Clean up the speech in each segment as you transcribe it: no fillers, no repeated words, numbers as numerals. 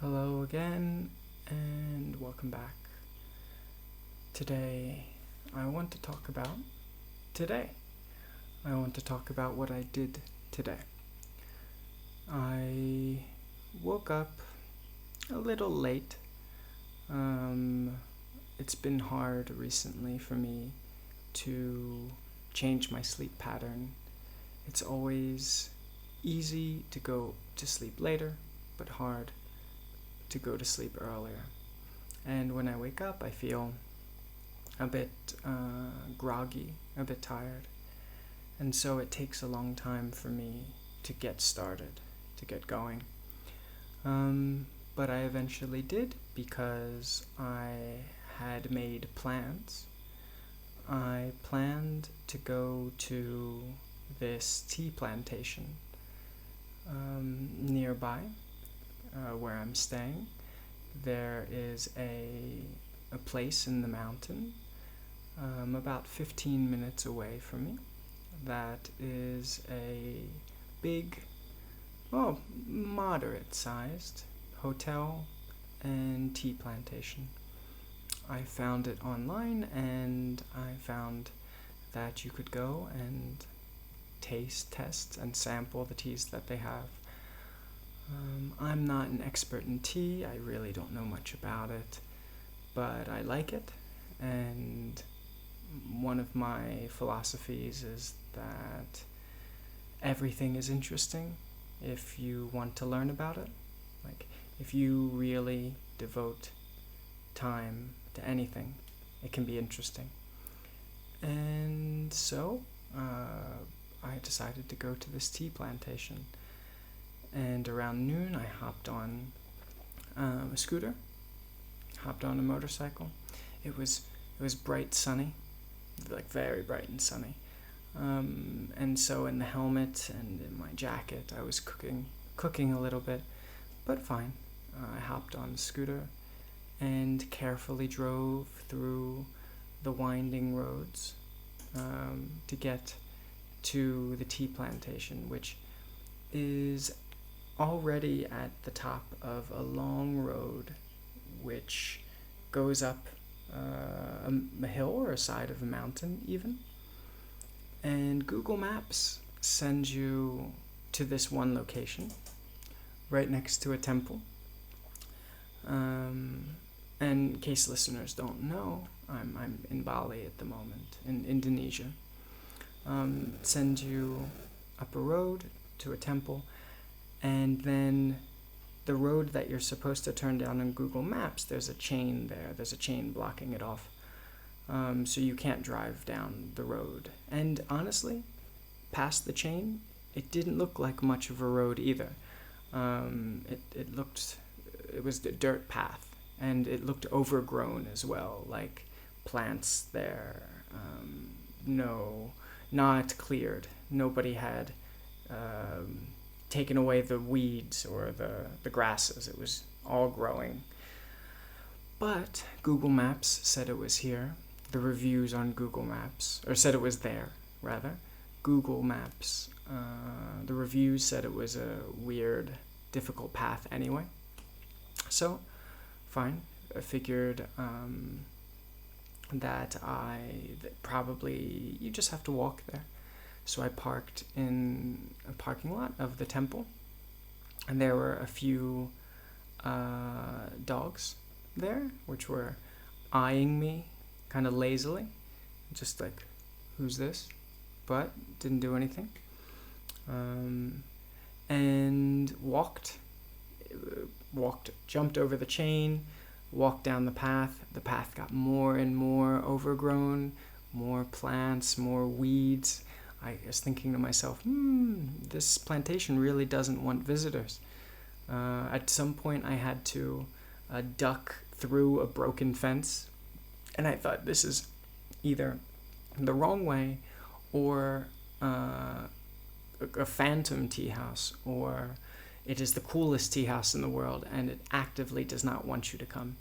Hello again, and welcome back. Today, I want to talk about today. I want to talk about what I did today. I woke up a little late. It's been hard recently for me to change my sleep pattern. It's always easy to go to sleep later, but hard to go to sleep earlier. And when I wake up, I feel a bit groggy, a bit tired. And so it takes a long time for me to get started, to get going. But I eventually did because I had made plans. I planned to go to this tea plantation nearby where I'm staying. There is a place in the mountain about 15 minutes away from me that is a big, well, moderate-sized hotel and tea plantation. I found it online, and I found that you could go and taste, test, and sample the teas that they have. I'm not an expert in tea. I really don't know much about it, but I like it, and one of my philosophies is that everything is interesting if you want to learn about it. Like, if you really devote time to anything, it can be interesting. And so, I decided to go to this tea plantation. And around noon, I hopped on a scooter, hopped on a motorcycle. It was bright, sunny, like very bright and sunny. And so in the helmet and in my jacket, I was cooking a little bit, but fine. I hopped on the scooter and carefully drove through the winding roads to get to the tea plantation, which is already at the top of a long road which goes up a hill or a side of a mountain even. And Google Maps sends you to this one location right next to a temple. And in case listeners don't know, I'm in Bali at the moment, in Indonesia. Sends you up a road to a temple, and then the road that you're supposed to turn down on Google Maps, there's a chain there. There's a chain blocking it off. So you can't drive down the road. And honestly, past the chain, it didn't look like much of a road either. It was a dirt path, and it looked overgrown as well, like plants there. Not cleared. Nobody had taken away the weeds or the grasses. It was all growing. But Google Maps said it was here. The reviews on Google Maps, or said it was there, rather. Google Maps, the reviews said it was a weird, difficult path anyway. So, fine. I figured that probably you just have to walk there. So I parked in a parking lot of the temple, and there were a few dogs there, which were eyeing me kind of lazily, just like, who's this? But didn't do anything. And jumped over the chain, walked down the path. The path got more and more overgrown, more plants, more weeds. I was thinking to myself, this plantation really doesn't want visitors. At some point, I had to duck through a broken fence, and I thought, this is either the wrong way or a phantom tea house, or it is the coolest tea house in the world, and it actively does not want you to come.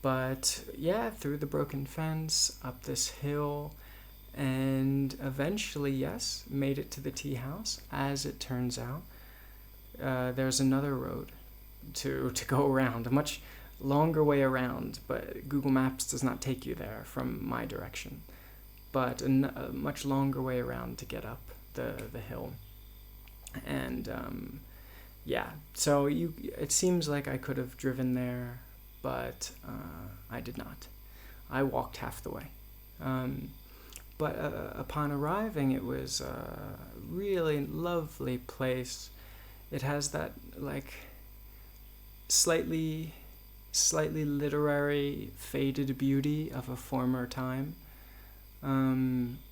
But yeah, through the broken fence, up this hill, and eventually, yes, made it to the tea house, as it turns out. there's another road to go around, a much longer way around, but Google Maps does not take you there from my direction, but a much longer way around to get up the hill. And yeah, so it seems like I could have driven there, but I did not. I walked half the way. But upon arriving, it was a really lovely place. It has that like slightly literary faded beauty of a former time.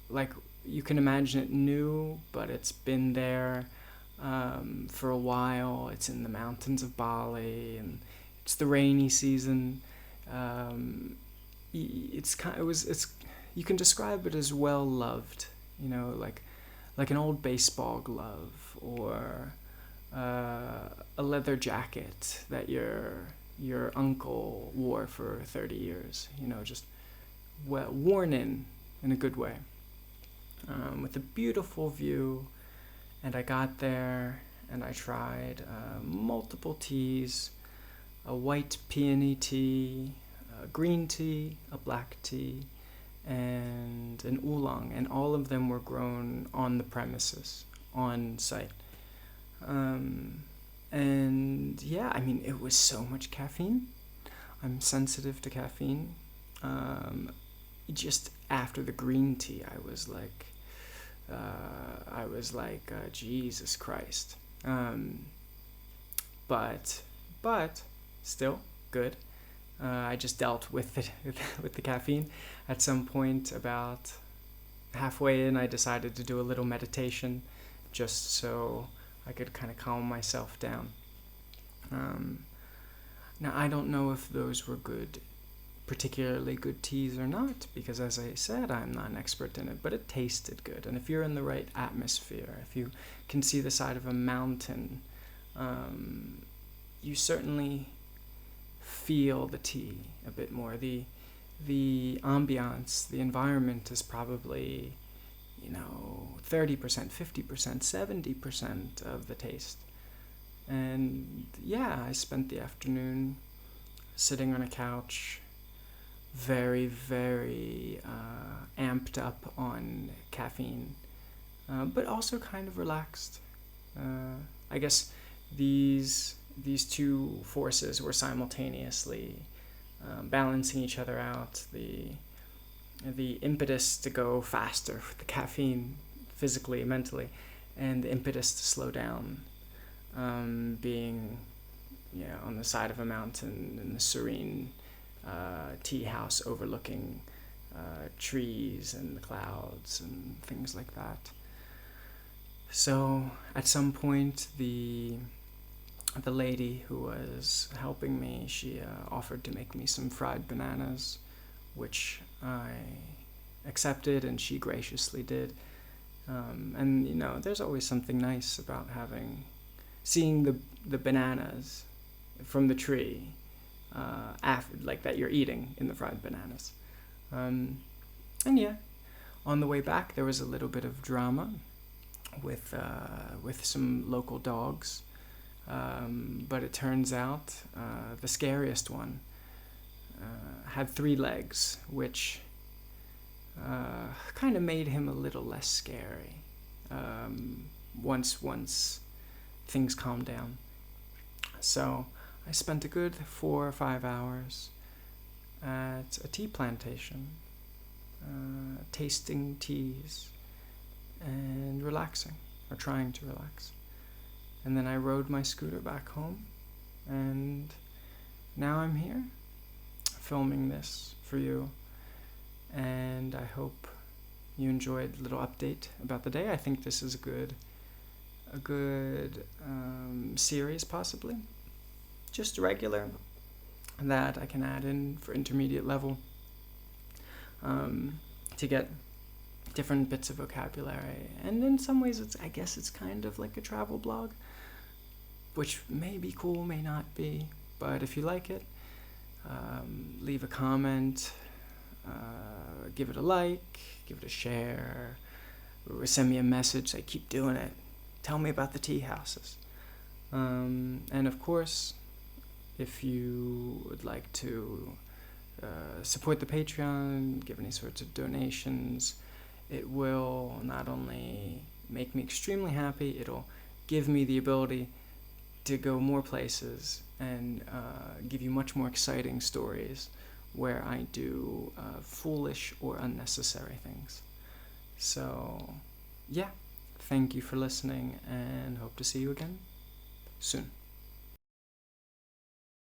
Like you can imagine it new, but it's been there for a while. It's in the mountains of Bali, and it's the rainy season. It's you can describe it as well loved, like an old baseball glove or a leather jacket that your uncle wore for 30 years, just worn in a good way, with a beautiful view. And I got there and I tried multiple teas, a white peony tea, a green tea, a black tea, and an oolong, and all of them were grown on the premises, on site. And yeah, I mean, it was so much caffeine. I'm sensitive to caffeine. Just after the green tea, I was like, Jesus Christ. But still good. I just dealt with it with the caffeine. At some point, about halfway in, I decided to do a little meditation, just so I could kind of calm myself down. Now, I don't know if those were particularly good teas or not, because as I said, I'm not an expert in it, but it tasted good. And if you're in the right atmosphere, if you can see the side of a mountain, you certainly feel the tea a bit more. The ambiance, the environment is probably, 30%, 50%, 70% of the taste. And yeah, I spent the afternoon sitting on a couch, very, very amped up on caffeine, but also kind of relaxed. I guess these two forces were simultaneously balancing each other out. The impetus to go faster with the caffeine, physically, mentally, and the impetus to slow down, being on the side of a mountain in the serene tea house overlooking trees and the clouds and things like that. So at some point, the lady who was helping me, she offered to make me some fried bananas, which I accepted, and she graciously did. And there's always something nice about seeing the bananas from the tree, after, like that you're eating in the fried bananas. And yeah, on the way back there was a little bit of drama with some local dogs, but it turns out the scariest one had 3 legs, which kind of made him a little less scary once things calmed down. So I spent a good 4 or 5 hours at a tea plantation, tasting teas and relaxing, or trying to relax. And then I rode my scooter back home, and now I'm here filming this for you, and I hope you enjoyed the little update about the day. I think this is a good series, possibly just regular, that I can add in for intermediate level, to get different bits of vocabulary. And in some ways, I guess it's kind of like a travel blog, which may be cool, may not be. But if you like it, leave a comment, give it a like, give it a share, or send me a message, say, keep doing it. Tell me about the tea houses. And of course, if you would like to support the Patreon, give any sorts of donations, it will not only make me extremely happy, it'll give me the ability to go more places and give you much more exciting stories where I do foolish or unnecessary things. So, yeah, thank you for listening, and hope to see you again soon.